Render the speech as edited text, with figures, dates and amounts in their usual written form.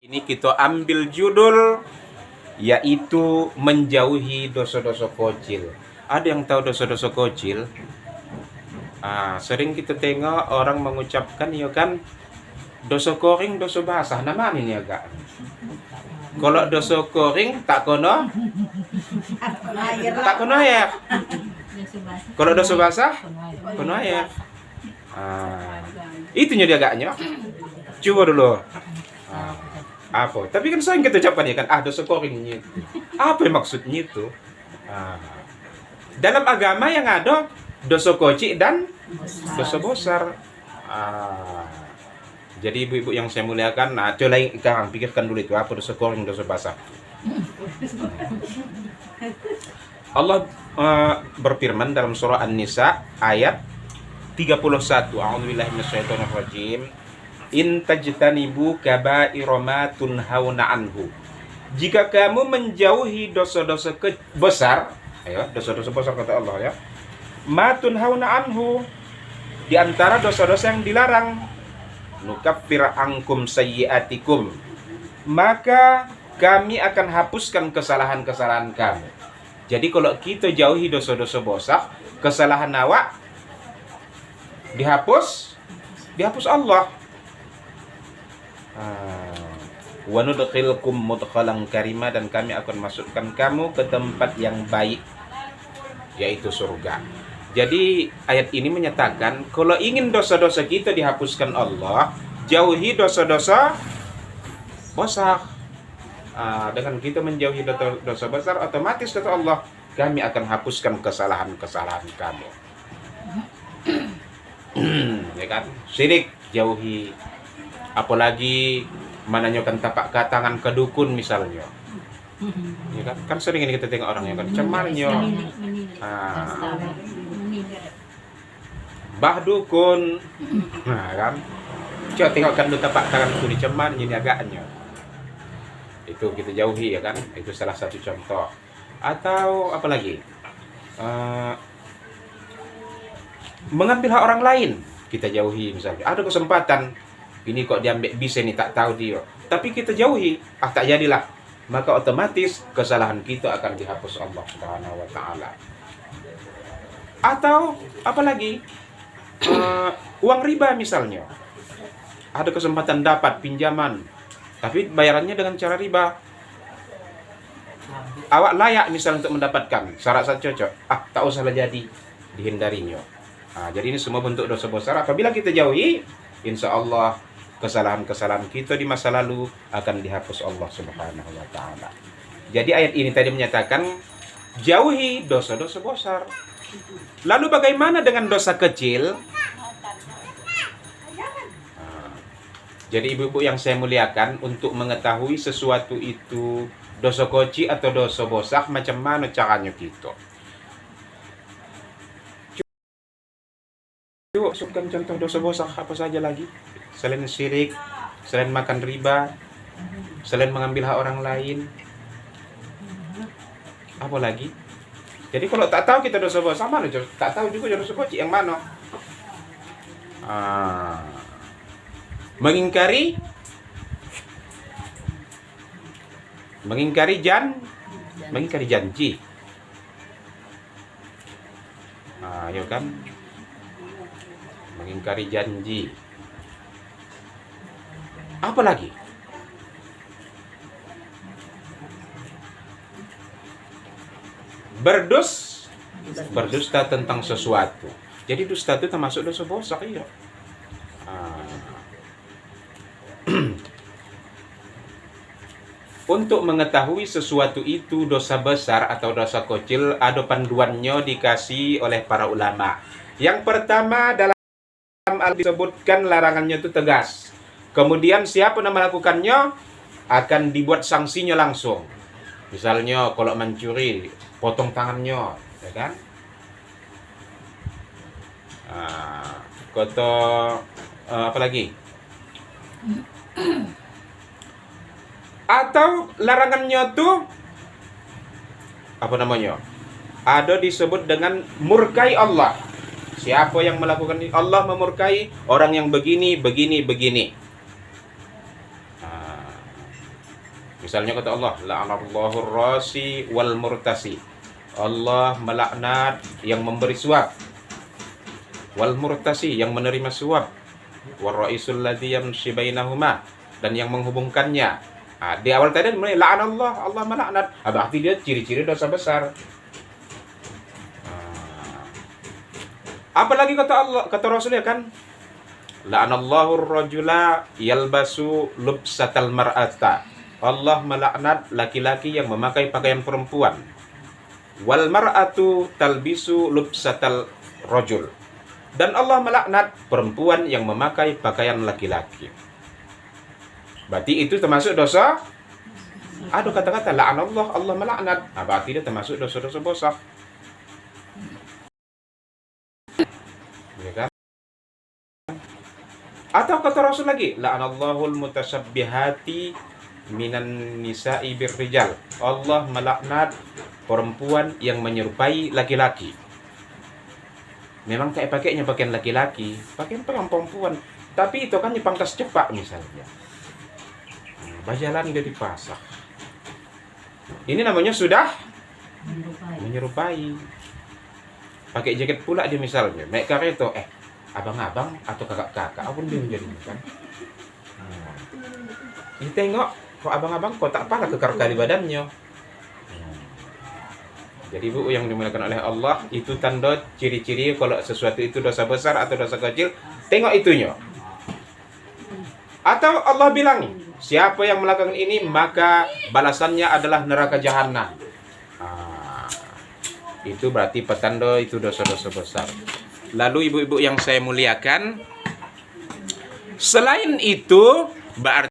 Ini kita ambil judul yaitu menjauhi dosa-dosa kecil. Ada yang tahu dosa-dosa kecil? Sering kita tengok orang mengucapkan ya kan dosa koring, dosa basah. Nama ini agak. Kalau dosa koring tak kono air. Kalau dosa basah kono air. Itunya dia agaknya. Coba dulu. Apa? Tapi kan sering kita ucapkan ya kan, dosa koringnya itu. Apa yang maksudnya itu? Dalam agama yang ada dosa kecil dan dosa besar. Jadi ibu-ibu yang saya muliakan, coba sekarang pikirkan dulu itu apa dosa koring, dosa basah. Allah berfirman dalam surah An-Nisa ayat 31. A'udzubillahi minasyaitonir rajim. In tajtanibu kaba'ira ma tunhauna anhu. Jika kamu menjauhi dosa-dosa besar, dosa-dosa besar kata Allah ya. Ma tunhauna anhu, di antara dosa-dosa yang dilarang, nukaffir ankum sayyiatikum, maka kami akan hapuskan kesalahan-kesalahan kamu. Jadi kalau kita jauhi dosa-dosa besar, kesalahan awak dihapus Allah. Wa nudkhilkum mudkhalan karima, dan kami akan masukkan kamu ke tempat yang baik, yaitu surga. Jadi ayat ini menyatakan kalau ingin dosa-dosa kita dihapuskan Allah, jauhi dosa-dosa besar. Dengan kita menjauhi dosa besar, otomatis kata Allah, kami akan hapuskan kesalahan-kesalahan kamu. Ya kan? Syirik jauhi. Apalagi menanyakan tapak tangan ke dukun misalnya. Ya kan? Kan sering ini kita tengok orang yang kan cemarnya. Bah dukun. Kan? Coba tengokkan dulu tapak tangan itu dicemar jadi agaknya. Itu kita jauhi ya kan? Itu salah satu contoh. Atau apa lagi? Mengambil hak orang lain kita jauhi misalnya. Ada kesempatan ini kok diambil bisa nih, tak tahu dia. Tapi kita jauhi, tak jadilah. Maka otomatis kesalahan kita akan dihapus Allah Subhanahu wa taala. Atau apalagi uang riba misalnya. Ada kesempatan dapat pinjaman, tapi bayarannya dengan cara riba. Awak layak misal untuk mendapatkan, syarat saja cocok. Tak usahlah jadi, dihindarinya. Jadi ini semua bentuk dosa besar. Apabila kita jauhi, insya Allah kesalahan-kesalahan kita di masa lalu akan dihapus Allah Subhanahu wa taala. Jadi ayat ini tadi menyatakan jauhi dosa-dosa besar. Lalu bagaimana dengan dosa kecil? Jadi ibu-ibu yang saya muliakan, untuk mengetahui sesuatu itu dosa kecil atau dosa besar, macam mana caranya kita? Coba sebutkan contoh dosa besar apa saja lagi? Selain syirik, selain makan riba, selain mengambil hak orang lain, apa lagi? Jadi kalau tak tahu kita dosa besar mana, tak tahu juga dosa kecil yang mana. Mengingkari janji. Ya kan? Mengingkari janji. Apa lagi? Berdusta tentang sesuatu. Jadi dusta itu termasuk dosa besar, iya. Untuk mengetahui sesuatu itu dosa besar atau dosa kecil, ada panduannya dikasih oleh para ulama. Yang pertama, dalam disebutkan larangannya itu tegas. Kemudian siapa yang melakukannya akan dibuat sanksinya langsung. Misalnya kalau mencuri, potong tangannya, ya kan? Apa lagi? Atau larangannya tuh apa namanya? Ada disebut dengan murkai Allah. Siapa yang melakukan ini? Allah memurkai orang yang begini. Misalnya kata Allah, la'anallahu rasi wal murtasi. Allah melaknat yang memberi suap, wal murtasi yang menerima suap, war raisul ladzi yamshi bainahuma dan yang menghubungkannya. Di awal tadi mulai la'anallah, Allah melaknat. Berarti dia ciri-ciri dosa besar. Apalagi kata Allah, kata Rasulnya kan, la'anallahu rajula yalbasu lubsatal mar'ata. Allah melaknat laki-laki yang memakai pakaian perempuan. Wal mar'atu talbisu lubsatal rajul. Dan Allah melaknat perempuan yang memakai pakaian laki-laki. Berarti itu termasuk dosa. Ada kata-kata la'anallah, Allah melaknat. Berarti dia termasuk dosa-dosa besar. Ya kan? Atau kata Rasul lagi, la'anallahul mutasabbihati minan nisa'i birrijal. Allah melaknat perempuan yang menyerupai laki-laki. Memang kayak pakainya pakaian laki-laki, pakaian perempuan. Tapi itu kan dipangkas cepat misalnya. Bajalan dia dipasang. Ini namanya sudah menyerupai. Pakai jaket pula dia misalnya. Mereka itu abang-abang atau kakak-kakak pun dia menjadi kan. Ini tengok kok abang-abang kok tak pala kekar kali badannya. Jadi Bu yang dimuliakan oleh Allah, itu tanda ciri-ciri kalau sesuatu itu dosa besar atau dosa kecil, tengok itunya. Atau Allah bilang, siapa yang melakukan ini maka balasannya adalah neraka jahanam. Itu berarti petanda itu dosa-dosa besar. Lalu ibu-ibu yang saya muliakan, selain itu berarti